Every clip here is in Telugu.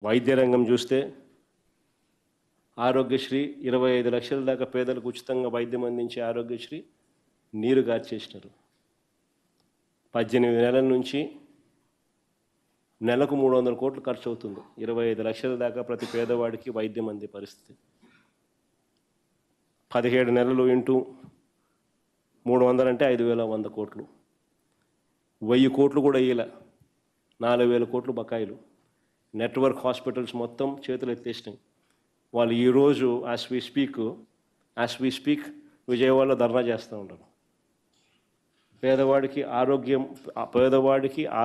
వైద్య రంగం చూస్తే ఆరోగ్యశ్రీ 25 లక్షల దాకా పేదలకు ఉచితంగా వైద్యం అందించే ఆరోగ్యశ్రీ నీరు గార్చేసినారు. 18 నెలల నుంచి నెలకు 300 కోట్లు ఖర్చు అవుతుంది. 25 లక్షల దాకా ప్రతి పేదవాడికి వైద్యం అందే పరిస్థితి. 17 నెలలు ఇంటూ 300 అంటే 5,100 కోట్లు. 1000 కోట్లు కూడా ఇయ్యలే, 4,000 కోట్లు బకాయిలు. నెట్వర్క్ హాస్పిటల్స్ మొత్తం చేతులు ఎత్తేసినాయి. వాళ్ళు ఈరోజు యాజ్ వి స్పీక్ విజయవాడలో ధర్నా చేస్తూ ఉంటారు. పేదవాడికి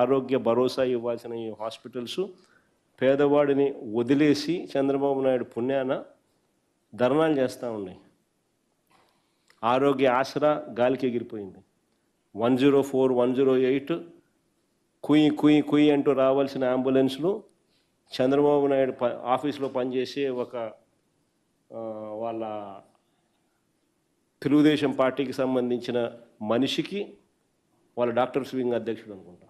ఆరోగ్య భరోసా ఇవ్వాల్సిన ఈ హాస్పిటల్స్ పేదవాడిని వదిలేసి చంద్రబాబు నాయుడు పుణ్యాన ధర్నాలు చేస్తూ ఉన్నాయి. ఆరోగ్య ఆసరా గాలికి ఎగిరిపోయింది. 104, 108 కుయ్యి అంటూ రావాల్సిన అంబులెన్స్లు చంద్రబాబు నాయుడు ఆఫీస్లో పనిచేసే ఒక వాళ్ళ తెలుగుదేశం పార్టీకి సంబంధించిన మనిషికి వాళ్ళ డాక్టర్స్ వింగ్ అధ్యక్షుడు అనుకుంటా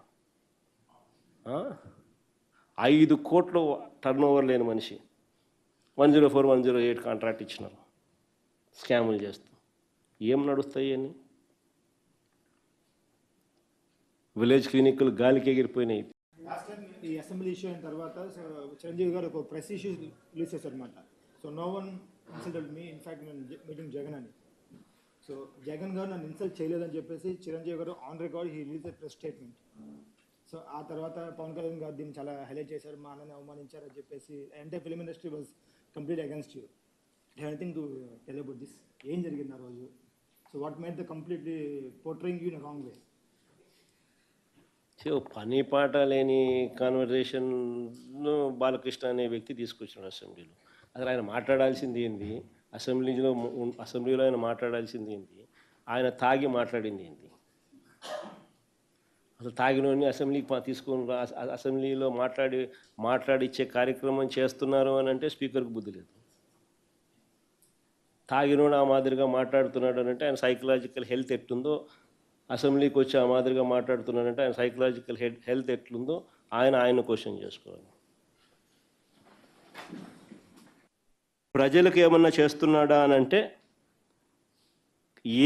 5 కోట్లు టర్నోవర్ లేని మనిషి 104, 108 కాంట్రాక్ట్ ఇచ్చినారు స్కాములు చేస్తూ. ఏం నడుస్తాయి అని విలేజ్ క్లినిక్లు గాలికి ఎగిరిపోయినాయి. ఈ అసెంబ్లీ ఇష్యూ అయిన తర్వాత చిరంజీవి గారు ఒక ప్రెస్ ఇష్యూ రిలీజ్ చేశారు అనమాట. So no one insulted me, in fact నేను మీటింగ్ జగన్ అని. సో జగన్ గారు నన్ను ఇన్సల్ట్ చేయలేదని చెప్పేసి చిరంజీవి గారు on record he release a press statement. So ఆ తర్వాత పవన్ కళ్యాణ్ గారు దీన్ని చాలా హైలైట్ చేశారు, మా అన్నని అవమానించారని చెప్పేసి. Entire film industry was complete against you. Anything to tell about this? ఏం జరిగింది ఆ రోజు? So what made the completely portraying you in wrong way? పని పాట లేని కాన్వర్జేషన్ను బాలకృష్ణ అనే వ్యక్తి తీసుకొచ్చాడు అసెంబ్లీలో. అసలు ఆయన మాట్లాడాల్సింది ఏంది? అసెంబ్లీలో ఆయన మాట్లాడాల్సింది ఏంది? ఆయన తాగి మాట్లాడింది ఏంది? అసలు తాగినోని అసెంబ్లీకి తీసుకొని అసెంబ్లీలో మాట్లాడిచ్చే కార్యక్రమం చేస్తున్నారు అని అంటే స్పీకర్కి బుద్ధి లేదు. తాగినోడు ఆ మాదిరిగా మాట్లాడుతున్నాడు అని అంటే ఆయన సైకలాజికల్ హెల్త్ ఎట్లుందో, అసెంబ్లీకి వచ్చి ఆ మాదిరిగా మాట్లాడుతున్నాడంటే ఆయన సైకలాజికల్ హెల్త్ ఎట్లుందో ఆయన క్వశ్చన్ చేసుకోవాలి. ప్రజలకు ఏమన్నా చేస్తున్నాడా అని అంటే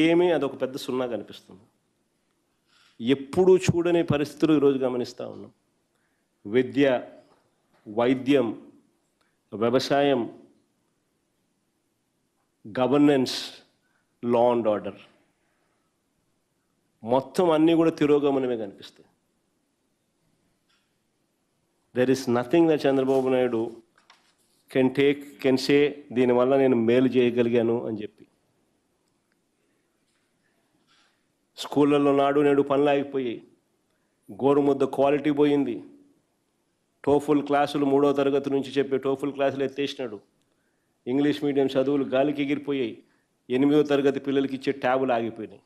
ఏమీ, అదొక పెద్ద సున్నా కనిపిస్తుంది. ఎప్పుడూ చూడని పరిస్థితులు ఈరోజు గమనిస్తూ ఉన్నాం. విద్య, వైద్యం, వ్యవసాయం, గవర్నెన్స్, లా అండ్ ఆర్డర్ మొత్తం అన్నీ కూడా తిరోగమనమే కనిపిస్తాయి. There is nothing that Chandrababu Naidu can say దీనివల్ల నేను మేలు చేయగలిగాను అని చెప్పి. స్కూళ్ళల్లో నాడు నేడు పనులు ఆగిపోయాయి. గోరుముద్ద క్వాలిటీ పోయింది. టోఫుల్ క్లాసులు 3వ తరగతి నుంచి చెప్పే టోఫుల్ క్లాసులు ఎత్తేసినాడు. ఇంగ్లీష్ మీడియం చదువులు గాలికి ఎగిరిపోయాయి. 8వ తరగతి పిల్లలకి ఇచ్చే ట్యాబులు ఆగిపోయినాయి.